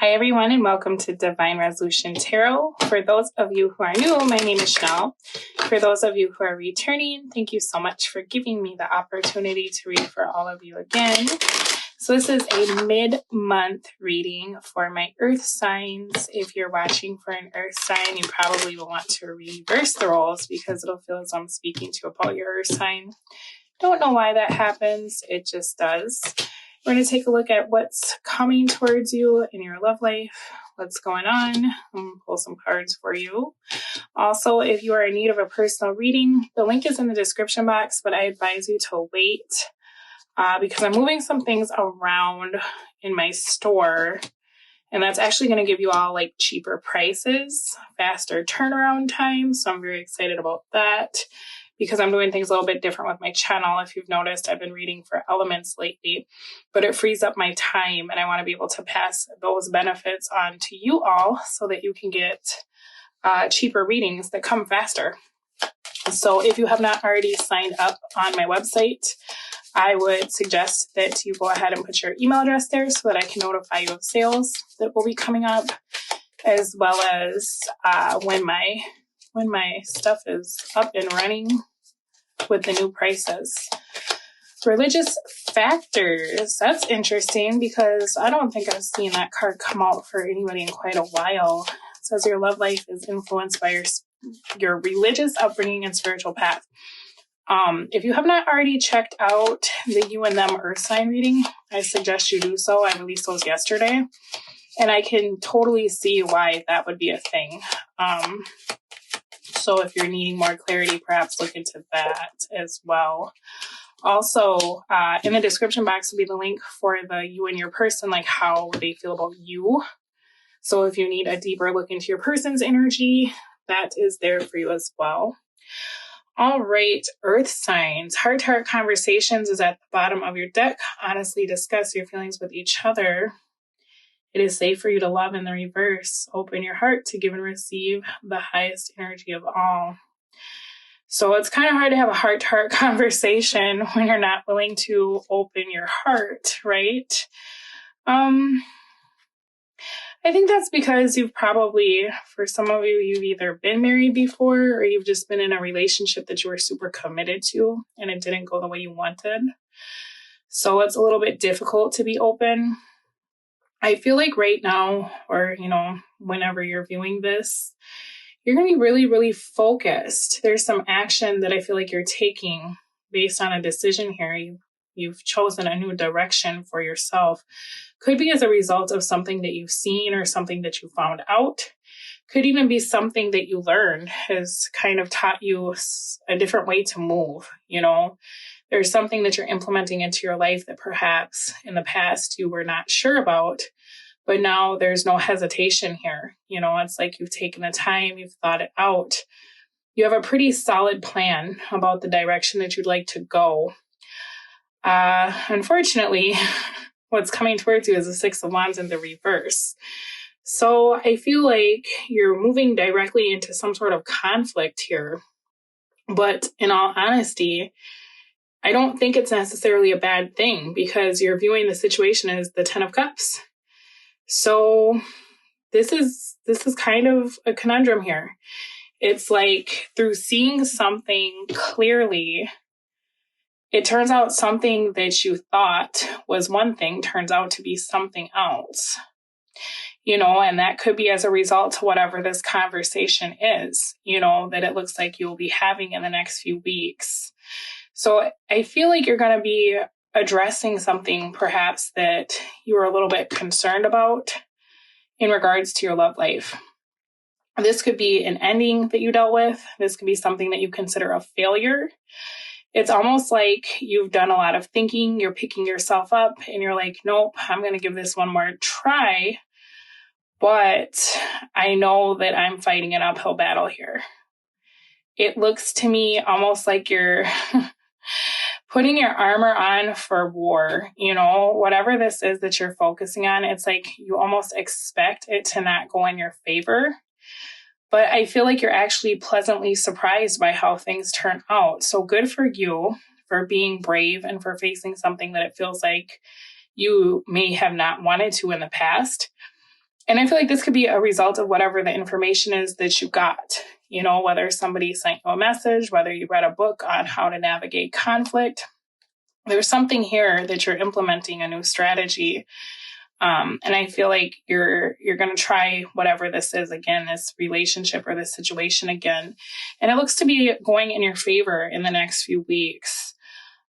Hi, everyone, and welcome to Divine Resolution Tarot. For those of you who are new, my name is Chanel. For those of you who are returning, thank you so much for giving me the opportunity to read for all of you again. So this is a mid-month reading for my earth signs. If you're watching for an earth sign, you probably will want to reverse the roles because it'll feel as I'm speaking to you about your earth sign. Don't know why that happens. It just does. We're going to take a look at what's coming towards you in your love life, what's going on. I'm going to pull some cards for you. Also, if you are in need of a personal reading, the link is in the description box, but I advise you to wait because I'm moving some things around in my store, and that's actually going to give you all like cheaper prices, faster turnaround time. So I'm very excited about that, because I'm doing things a little bit different with my channel. If you've noticed, I've been reading for elements lately, but it frees up my time, and I want to be able to pass those benefits on to you all so that you can get cheaper readings that come faster. So if you have not already signed up on my website, I would suggest that you go ahead and put your email address there so that I can notify you of sales that will be coming up, as well as when my stuff is up and running with the new prices. Religious factors. That's interesting because I don't think I've seen that card come out for anybody in quite a while. It says your love life is influenced by your religious upbringing and spiritual path. If you have not already checked out the You and Them Earth sign reading, I suggest you do so. I released those yesterday, and I can totally see why that would be a thing. So if you're needing more clarity, perhaps look into that as well. Also, in the description box will be the link for the you and your person, like how they feel about you. So if you need a deeper look into your person's energy, that is there for you as well. All right, earth signs. Heart-to-heart conversations is at the bottom of your deck. Honestly discuss your feelings with each other. It is safe for you to love in the reverse. Open your heart to give and receive the highest energy of all. So it's kind of hard to have a heart-to-heart conversation when you're not willing to open your heart, right? I think that's because you've probably, for some of you, you've either been married before or you've just been in a relationship that you were super committed to and it didn't go the way you wanted. So it's a little bit difficult to be open. I feel like right now, or, whenever you're viewing this, you're going to be really, really focused. There's some action that I feel like you're taking based on a decision here. You've chosen a new direction for yourself. Could be as a result of something that you've seen or something that you found out. Could even be something that you learned has kind of taught you a different way to move. There's something that you're implementing into your life that perhaps in the past you were not sure about, but now there's no hesitation here. It's like you've taken the time, you've thought it out. You have a pretty solid plan about the direction that you'd like to go. Unfortunately, what's coming towards you is the Six of Wands in the reverse. So I feel like you're moving directly into some sort of conflict here. But in all honesty, I don't think it's necessarily a bad thing because you're viewing the situation as the Ten of Cups. So this is kind of a conundrum here. It's like through seeing something clearly, it turns out something that you thought was one thing turns out to be something else. And that could be as a result to whatever this conversation is, that it looks like you'll be having in the next few weeks. So I feel like you're going to be addressing something perhaps that you were a little bit concerned about in regards to your love life. This could be an ending that you dealt with. This could be something that you consider a failure. It's almost like you've done a lot of thinking, you're picking yourself up, and you're like, nope, I'm going to give this one more try. But I know that I'm fighting an uphill battle here. It looks to me almost like you're putting your armor on for war. Whatever this is that you're focusing on, it's like you almost expect it to not go in your favor. But I feel like you're actually pleasantly surprised by how things turn out. So good for you for being brave and for facing something that it feels like you may have not wanted to in the past. And I feel like this could be a result of whatever the information is that you got, you know, whether somebody sent you a message, whether you read a book on how to navigate conflict. There's something here that you're implementing a new strategy. And I feel like you're going to try whatever this is again, this relationship or this situation again. And it looks to be going in your favor in the next few weeks.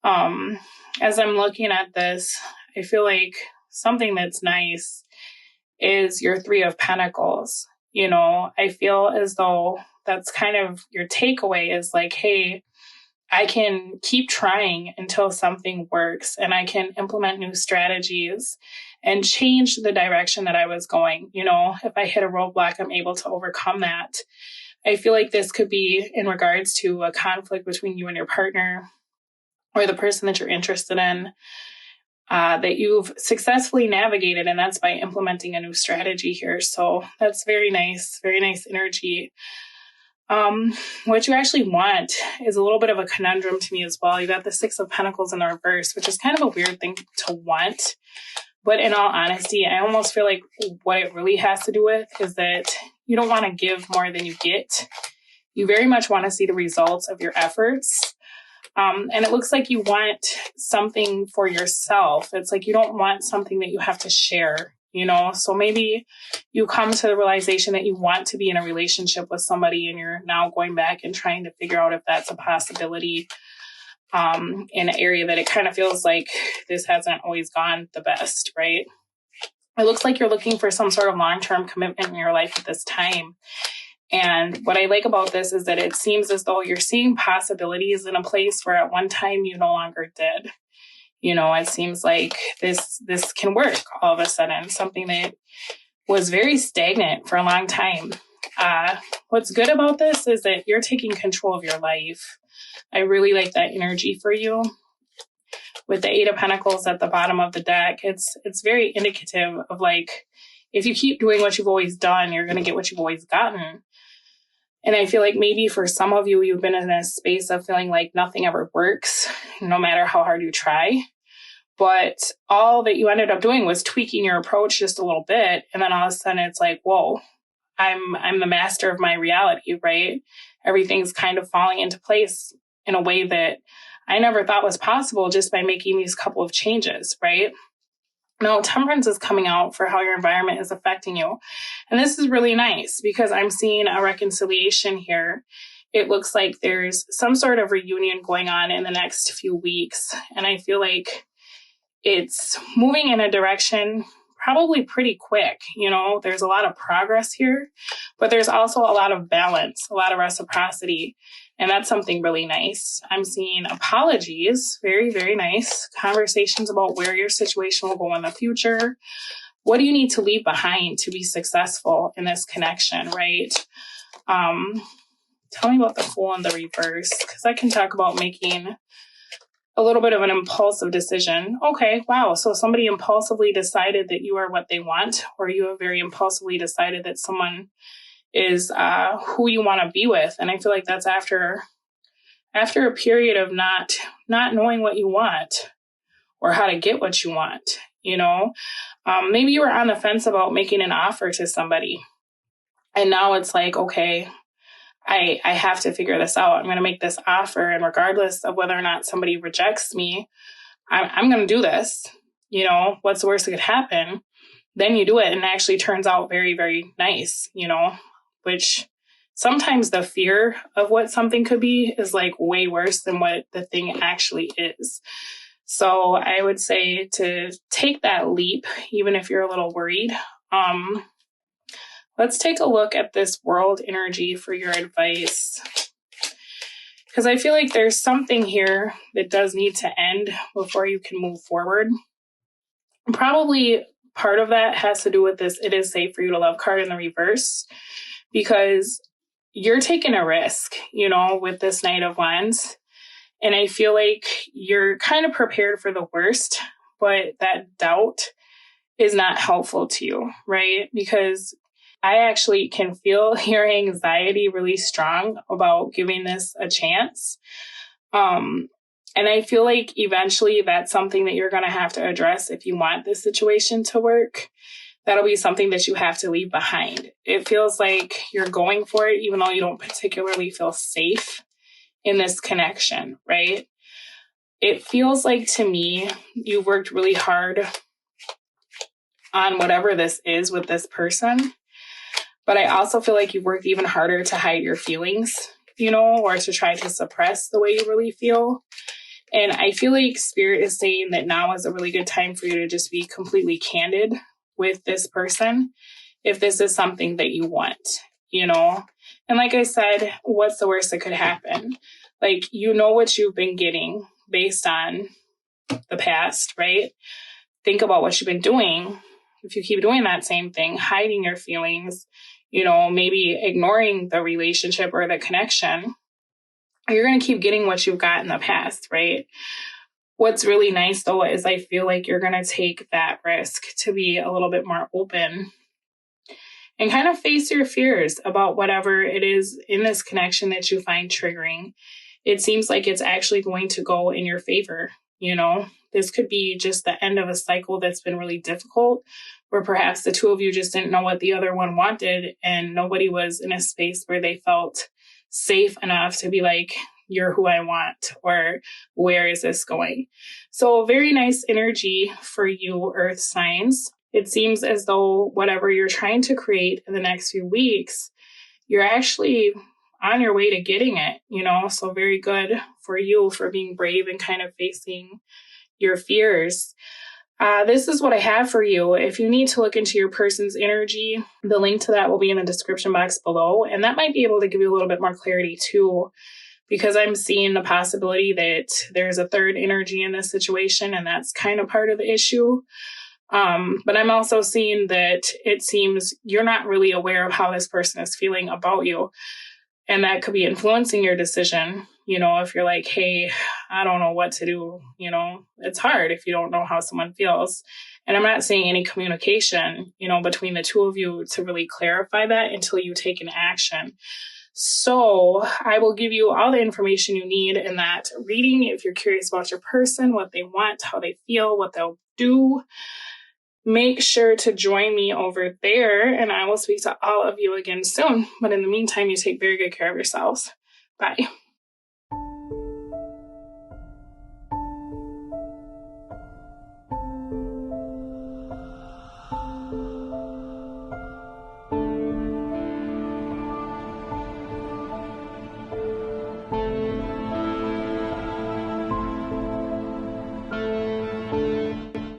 As I'm looking at this, I feel like something that's nice is your 3 of Pentacles. You know, I feel as though that's kind of your takeaway is like, hey, I can keep trying until something works and I can implement new strategies and change the direction that I was going. You know, if I hit a roadblock, I'm able to overcome that. I feel like this could be in regards to a conflict between you and your partner or the person that you're interested in that you've successfully navigated. And that's by implementing a new strategy here. So that's very nice energy. What you actually want is a little bit of a conundrum to me as well. You got the 6 of Pentacles in the reverse, which is kind of a weird thing to want. But in all honesty, I almost feel like what it really has to do with is that you don't want to give more than you get. You very much want to see the results of your efforts. And it looks like you want something for yourself. It's like you don't want something that you have to share, you know? So maybe you come to the realization that you want to be in a relationship with somebody and you're now going back and trying to figure out if that's a possibility in an area that it kind of feels like this hasn't always gone the best, right? It looks like you're looking for some sort of long-term commitment in your life at this time. And what I like about this is that it seems as though you're seeing possibilities in a place where at one time you no longer did. You know, it seems like this can work all of a sudden, something that was very stagnant for a long time. What's good about this is that you're taking control of your life. I really like that energy for you. With the 8 of Pentacles at the bottom of the deck, it's very indicative of like, if you keep doing what you've always done, you're going to get what you've always gotten. And I feel like maybe for some of you, you've been in a space of feeling like nothing ever works, no matter how hard you try. But all that you ended up doing was tweaking your approach just a little bit. And then all of a sudden it's like, whoa, I'm the master of my reality, right? Everything's kind of falling into place in a way that I never thought was possible just by making these couple of changes, right? Now, Temperance is coming out for how your environment is affecting you. And this is really nice because I'm seeing a reconciliation here. It looks like there's some sort of reunion going on in the next few weeks. And I feel like it's moving in a direction probably pretty quick. You know, there's a lot of progress here, but there's also a lot of balance, a lot of reciprocity. And that's something really nice. I'm seeing apologies, very, very nice. Conversations about where your situation will go in the future. What do you need to leave behind to be successful in this connection, right? Tell me about the Fool in the reverse, because I can talk about making a little bit of an impulsive decision. Okay, wow. So somebody impulsively decided that you are what they want, or you have very impulsively decided that someone is who you want to be with. And I feel like that's after a period of not knowing what you want or how to get what you want, you know. Maybe you were on the fence about making an offer to somebody. And now it's like, okay, I have to figure this out. I'm going to make this offer. And regardless of whether or not somebody rejects me, I'm going to do this. You know, what's the worst that could happen? Then you do it and it actually turns out very, very nice, you know, which sometimes the fear of what something could be is like way worse than what the thing actually is. So I would say to take that leap, even if you're a little worried. Let's take a look at this world energy for your advice. Because I feel like there's something here that does need to end before you can move forward. Probably part of that has to do with this "it is safe for you to love" card in the reverse. Because you're taking a risk, you know, with this Knight of Wands. And I feel like you're kind of prepared for the worst, but that doubt is not helpful to you, right? Because I actually can feel your anxiety really strong about giving this a chance. And I feel like eventually that's something that you're going to have to address if you want this situation to work. that'll be something that you have to leave behind. It feels like you're going for it, even though you don't particularly feel safe in this connection, right? It feels like to me, you worked really hard on whatever this is with this person. But I also feel like you worked even harder to hide your feelings, or to try to suppress the way you really feel. And I feel like Spirit is saying that now is a really good time for you to just be completely candid with this person if this is something that you want, And like I said, what's the worst that could happen? Like, what you've been getting based on the past, right? Think about what you've been doing. If you keep doing that same thing, hiding your feelings, maybe ignoring the relationship or the connection, you're going to keep getting what you've got in the past, right? What's really nice, though, is I feel like you're going to take that risk to be a little bit more open and kind of face your fears about whatever it is in this connection that you find triggering. It seems like it's actually going to go in your favor, This could be just the end of a cycle that's been really difficult, where perhaps the two of you just didn't know what the other one wanted, and nobody was in a space where they felt safe enough to be like, you're who I want, or where is this going? So very nice energy for you, Earth signs. It seems as though whatever you're trying to create in the next few weeks, you're actually on your way to getting it, So very good for you for being brave and kind of facing your fears. This is what I have for you. If you need to look into your person's energy, the link to that will be in the description box below. And that might be able to give you a little bit more clarity too, because I'm seeing the possibility that there's a third energy in this situation, and that's kind of part of the issue. But I'm also seeing that it seems you're not really aware of how this person is feeling about you. And that could be influencing your decision. If you're like, hey, I don't know what to do, it's hard if you don't know how someone feels. And I'm not seeing any communication, between the two of you to really clarify that until you take an action. So I will give you all the information you need in that reading. If you're curious about your person, what they want, how they feel, what they'll do, make sure to join me over there, and I will speak to all of you again soon. But in the meantime, you take very good care of yourselves. Bye.